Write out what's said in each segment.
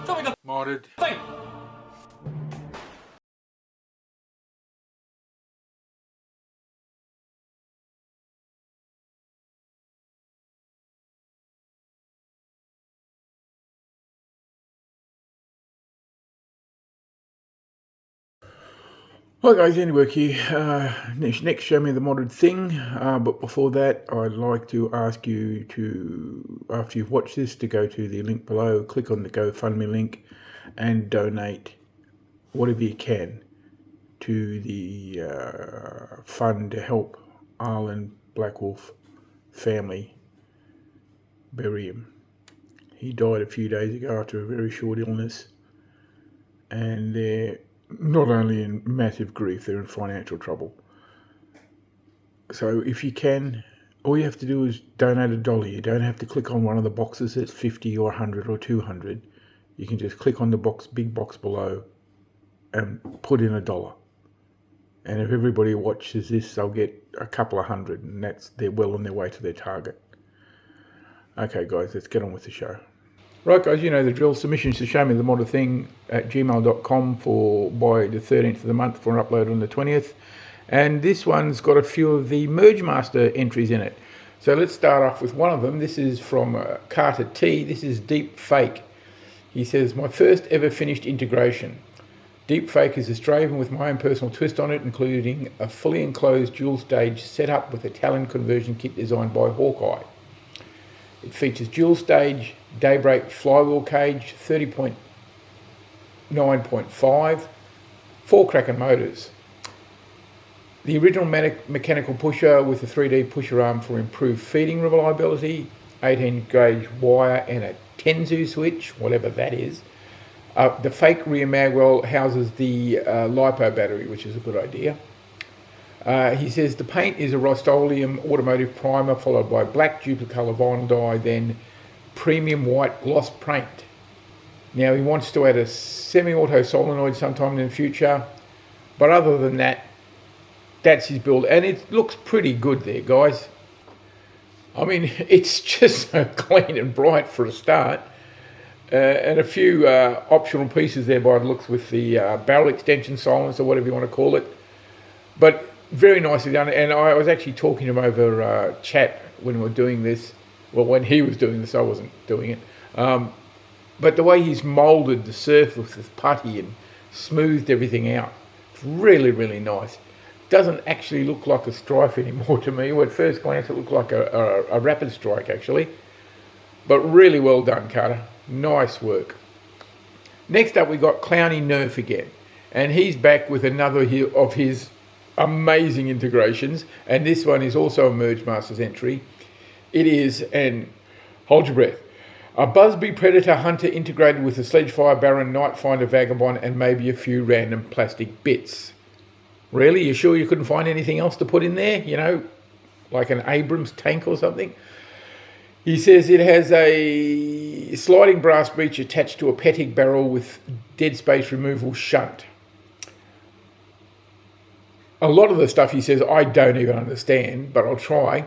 Modded. Hi guys, Andy Work here. Next show me the modded thing, but before that I'd like to ask you to, after you've watched this, to go to the link below, click on the GoFundMe link and donate whatever you can to the fund to help Arlen Black Wolf family bury him. He died a few days ago after a very short illness, and they're not only in massive grief, they're in financial trouble. So if you can, all you have to do is donate $1. You don't have to click on one of the boxes that's 50 or 100 or 200. You can just click on the big box below and put in $1. And if everybody watches this, they'll get a couple of hundred, and they're well on their way to their target. Okay guys, let's get on with the show. Right guys, you know the drill. Submissions to show me the modded thing at gmail.com by the 13th of the month for an upload on the 20th. And this one's got a few of the Merge Master entries in it. So let's start off with one of them. This is from Carter T. This is Deep Fake. He says, my first ever finished integration. Deep Fake is a Straven with my own personal twist on it, including a fully enclosed dual stage setup with a Talon conversion kit designed by Hawkeye. It features dual stage, Daybreak flywheel cage, 30.9.5, 4 Kraken motors. The original mechanical pusher with a 3D pusher arm for improved feeding reliability, 18 gauge wire and a Tenzu switch, whatever that is. The fake rear magwell houses the LiPo battery, which is a good idea. He says the paint is a Rust-Oleum automotive primer followed by black duplicolor vinyl dye, then premium white gloss paint. Now he wants to add a semi-auto solenoid sometime in the future, but other than that, that's his build, and it looks pretty good there, guys. I mean, it's just so clean and bright for a start, and a few optional pieces there by the looks with the barrel extension silencer, or whatever you want to call it, but very nicely done. And I was actually talking to him over chat when we were doing this. Well, when he was doing this, I wasn't doing it. But the way he's moulded the surface with putty and smoothed everything out, it's really, really nice. Doesn't actually look like a Strife anymore to me. Well, at first glance, it looked like a Rapid Strike, actually. But really well done, Carter. Nice work. Next up, we got ClownyNerf again. And he's back with another of his amazing integrations, and this one is also a Merge Masters entry. It is, and hold your breath, a Busby Predator Hunter integrated with a Sledgefire Baron, Nightfinder Vagabond, and maybe a few random plastic bits. Really? You sure you couldn't find anything else to put in there? You know, like an Abrams tank or something? He says it has a sliding brass breech attached to a Pedig barrel with dead space removal shunt. A lot of the stuff he says I don't even understand, but I'll try.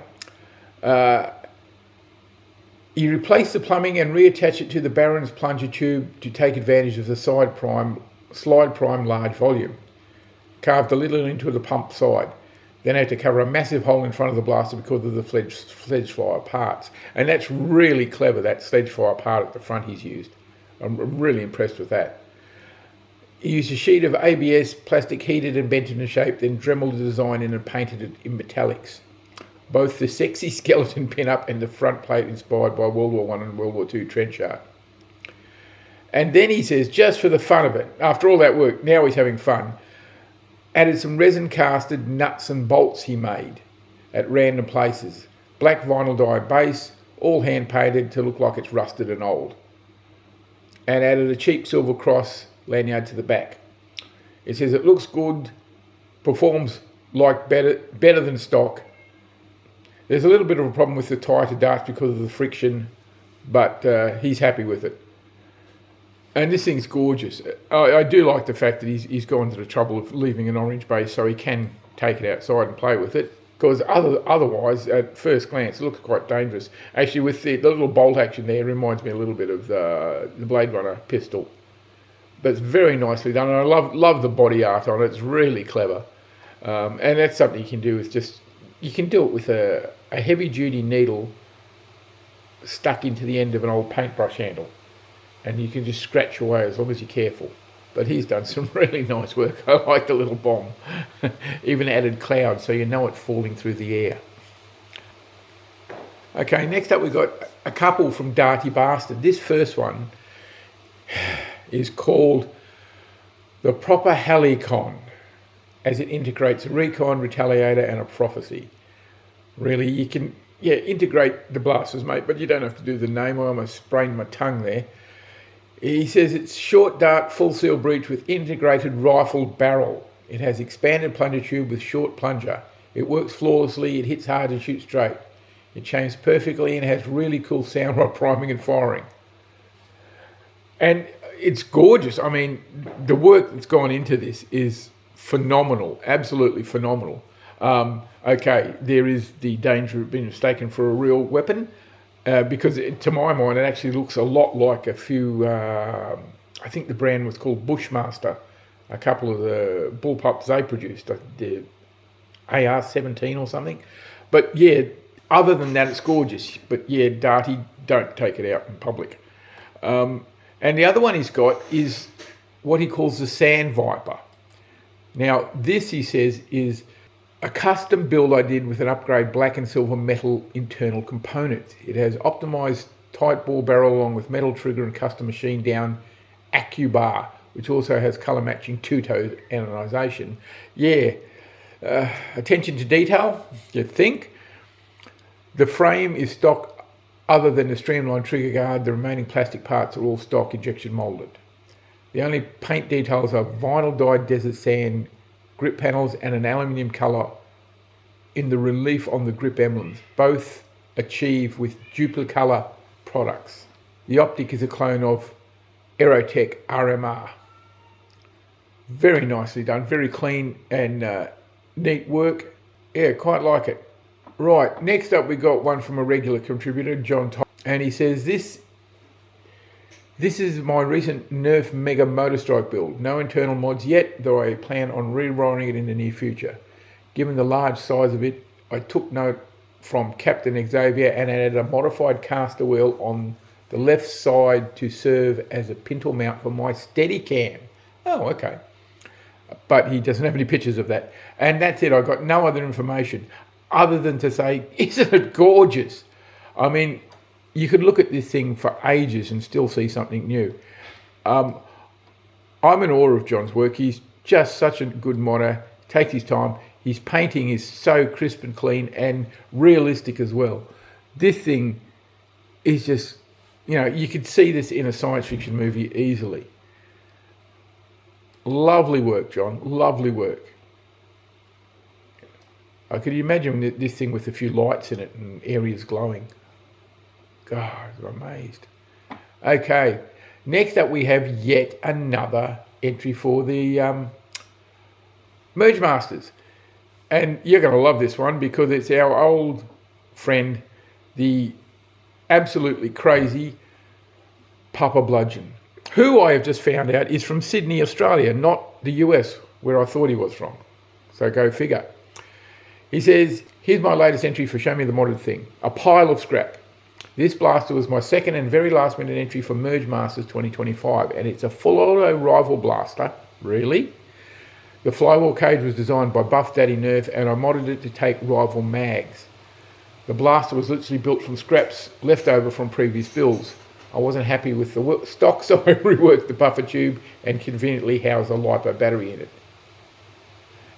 He replaced the plumbing and reattached it to the Baron's plunger tube to take advantage of the slide prime large volume. Carved a little into the pump side. Then had to cover a massive hole in front of the blaster because of the Sledgefire parts. And that's really clever, that Sledgefire part at the front he's used. I'm really impressed with that. He used a sheet of ABS plastic heated and bent into shape, then dremeled the design in and painted it in metallics. Both the sexy skeleton pin-up and the front plate inspired by World War I and World War II trench art. And then he says, just for the fun of it, after all that work, now he's having fun, added some resin casted nuts and bolts he made at random places. Black vinyl dye base, all hand painted to look like it's rusted and old. And added a cheap silver cross lanyard to the back. It says it looks good, performs like better than stock. There's a little bit of a problem with the tyre to darts because of the friction, but he's happy with it. And this thing's gorgeous. I do like the fact that he's gone to the trouble of leaving an orange base so he can take it outside and play with it. because otherwise, at first glance, it looks quite dangerous. Actually, with the little bolt action there, reminds me a little bit of the Blade Runner pistol. But it's very nicely done, and I love the body art on it. It's really clever. And that's something you can do with you can do it with a heavy-duty needle stuck into the end of an old paintbrush handle. And you can just scratch away as long as you're careful. But he's done some really nice work. I like the little bomb. Even added clouds so you know it's falling through the air. Okay, next up we've got a couple from Darty Bastard. This first one is called the Proper Halicon, as it integrates a recon, retaliator and a prophecy. Really, you can integrate the blasters, mate, but you don't have to do the name. I almost sprained my tongue there. He says it's short dart, full seal breech with integrated rifle barrel. It has expanded plunger tube with short plunger. It works flawlessly, it hits hard and shoots straight. It chains perfectly and has really cool sound while priming and firing. And it's gorgeous. I mean, the work that's gone into this is phenomenal, absolutely phenomenal. Okay, there is the danger of being mistaken for a real weapon. Because to my mind, it actually looks a lot like a few, I think the brand was called Bushmaster, a couple of the bullpups they produced, the AR-17 or something. But yeah, other than that, it's gorgeous. But yeah, Darty, don't take it out in public. And the other one he's got is what he calls the Sand Viper. Now, this, he says, is a custom build I did with an upgrade black and silver metal internal components. It has optimized tight ball barrel along with metal trigger and custom machine down AccuBar, which also has color matching two-tone anodization. Yeah, attention to detail, you'd think. The frame is stock other than the streamlined trigger guard. The remaining plastic parts are all stock injection molded. The only paint details are vinyl dyed desert sand grip panels and an aluminium colour in the relief on the grip emblems, both achieved with Duplicolor products. The optic is a clone of Aerotech RMR. Very nicely done, very clean and neat work. Yeah, quite like it. Right, next up we got one from a regular contributor, John Tom, and he says this is my recent Nerf Mega Motorstrike build. No internal mods yet, though I plan on rewriting it in the near future. Given the large size of it, I took note from Captain Xavier and added a modified caster wheel on the left side to serve as a pintle mount for my Steadicam. Oh, okay. But he doesn't have any pictures of that. And that's it. I got no other information other than to say, isn't it gorgeous? I mean, you could look at this thing for ages and still see something new. I'm in awe of John's work. He's just such a good modder, takes his time. His painting is so crisp and clean and realistic as well. This thing is just, you could see this in a science fiction movie easily. Lovely work, John, lovely work. I could imagine this thing with a few lights in it and areas glowing. God, I'm amazed. Okay, next up we have yet another entry for the Merge Masters. And you're going to love this one because it's our old friend, the absolutely crazy Papa Bludgeon, who I have just found out is from Sydney, Australia, not the US, where I thought he was from. So go figure. He says, here's my latest entry for Show Me the Modded Thing, a pile of scrap. This blaster was my second and very last minute entry for Merge Masters 2025, and it's a full auto rival blaster. Really? The flywheel cage was designed by Buff Daddy Nerf, and I modded it to take rival mags. The blaster was literally built from scraps left over from previous builds. I wasn't happy with the stock, so I reworked the buffer tube and conveniently housed a LiPo battery in it.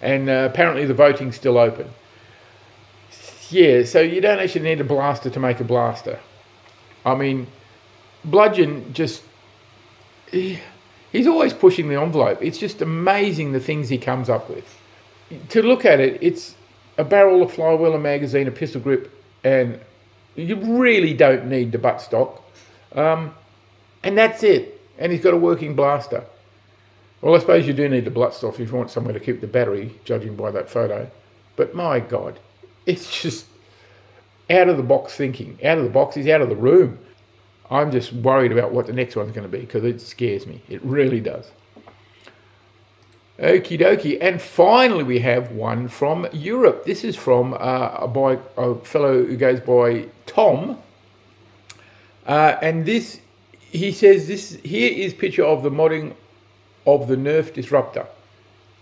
And apparently the voting's still open. Yeah, so you don't actually need a blaster to make a blaster. I mean, Bludgeon just... He's always pushing the envelope. It's just amazing the things he comes up with. To look at it, it's a barrel, a flywheel, a magazine, a pistol grip, and you really don't need the buttstock. And that's it. And he's got a working blaster. Well, I suppose you do need the buttstock if you want somewhere to keep the battery, judging by that photo. But my God, It's just out of the box thinking. Out of the box is out of the room. I'm just worried about what the next one's going to be because it scares me. It really does. Okie dokie. And finally we have one from Europe. This is from by a fellow who goes by Tom. And this, he says, this here is picture of the modding of the Nerf Disruptor.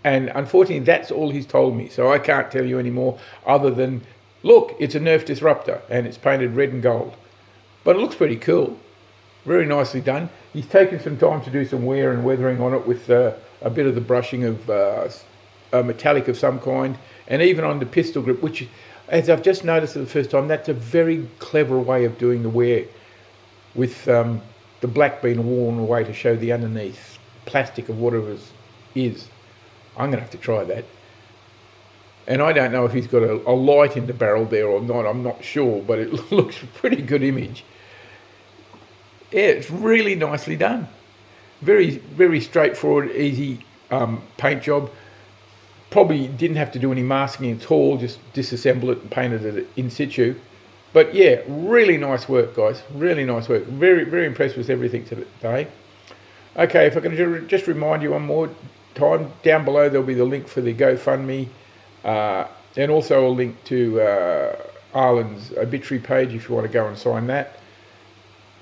And unfortunately, that's all he's told me. So I can't tell you any more other than, look, it's a Nerf Disruptor and it's painted red and gold. But it looks pretty cool. Very nicely done. He's taken some time to do some wear and weathering on it with a bit of the brushing of a metallic of some kind, and even on the pistol grip, which, as I've just noticed for the first time, that's a very clever way of doing the wear, with the black being worn away to show the underneath plastic of whatever it is. I'm going to have to try that. And I don't know if he's got a light in the barrel there or not, I'm not sure, but it looks a pretty good image. Yeah, it's really nicely done. Very, very straightforward, easy paint job. Probably didn't have to do any masking at all, just disassemble it and painted it in situ. But yeah, really nice work, guys. Really nice work. Very, very impressed with everything today. Okay, if I can just remind you one more time, down below there'll be the link for the GoFundMe, and also a link to Arlen's Obituary page if you want to go and sign that.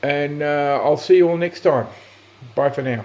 And I'll see you all next time. Bye for now.